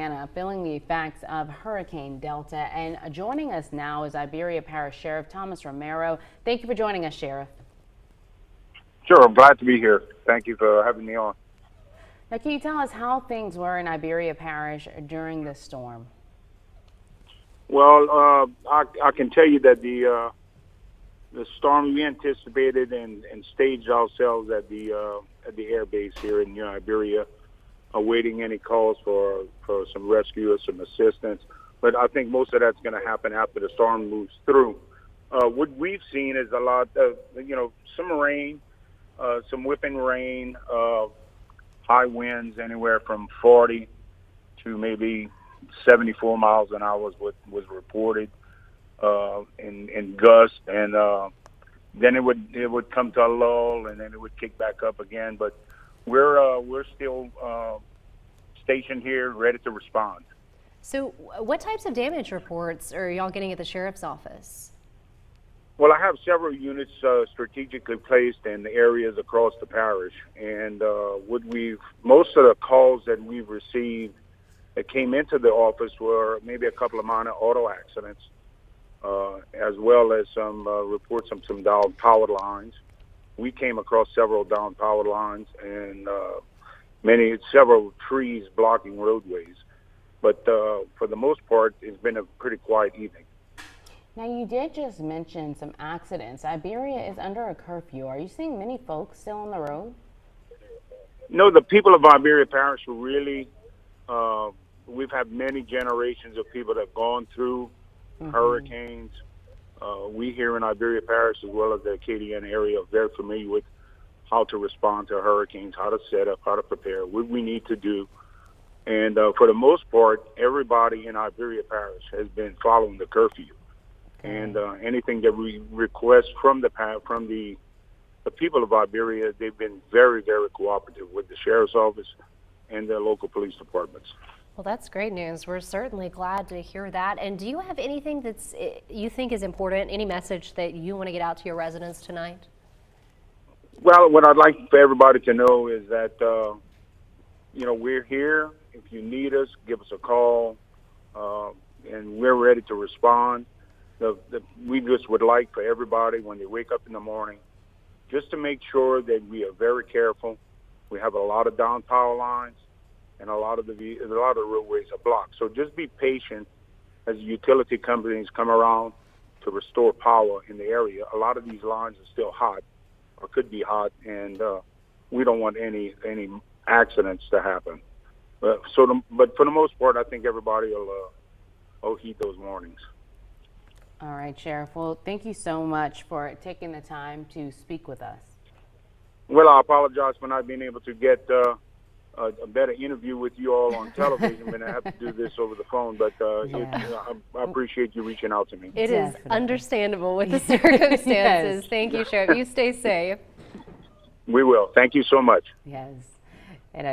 Louisiana, feeling the effects of Hurricane Delta. And joining us now is Iberia Parish Sheriff Thomas Romero. Thank you for joining us, Sheriff. Sure, I'm glad to be here. Thank you for having me on. Now, can you tell us how things were in Iberia Parish during this storm? Well, I can tell you that the storm we anticipated and staged ourselves at the air base here in Iberia, awaiting any calls for some rescue or some assistance. But I think most of that's going to happen after the storm moves through. What we've seen is a lot of some rain, some whipping rain, high winds anywhere from 40 to maybe 74 miles an hour was reported in gusts, and then it would come to a lull, and then it would kick back up again. But we're still stationed here, ready to respond. So, what types of damage reports are y'all getting at the sheriff's office? Well, I have several units strategically placed in areas across the parish, and most of the calls that we've received that came into the office were maybe a couple of minor auto accidents, as well as some reports of some downed power lines. We came across several downed power lines and several trees blocking roadways. But for the most part, it's been a pretty quiet evening. Now, you did just mention some accidents. Iberia is under a curfew. Are you seeing many folks still on the road? No, the people of Iberia Parish are really, we've had many generations of people that have gone through hurricanes. We here in Iberia Parish, as well as the Acadian area, are very familiar with how to respond to hurricanes, how to set up, how to prepare, what we need to do. And for the most part, everybody in Iberia Parish has been following the curfew. And anything that we request from the people of Iberia, they've been very, very cooperative with the sheriff's office and the local police departments. Well, that's great news. We're certainly glad to hear that. And do you have anything that's you think is important, any message that you want to get out to your residents tonight? Well, what I'd like for everybody to know is that, we're here. If you need us, give us a call, and we're ready to respond. We just would like for everybody, when they wake up in the morning, just to make sure that we are very careful. We have a lot of down power lines, and a lot of the roadways are blocked. So just be patient as utility companies come around to restore power in the area. A lot of these lines are still hot, or could be hot, and we don't want any accidents to happen. But for the most part, I think everybody will heed those warnings. All right, Sheriff. Well, thank you so much for taking the time to speak with us. Well, I apologize for not being able to get a better interview with you all on television when I have to do this over the phone, but I appreciate you reaching out to me. It is understandable with the circumstances. Yes. Thank you, Sheriff. You stay safe. We will. Thank you so much. Yes.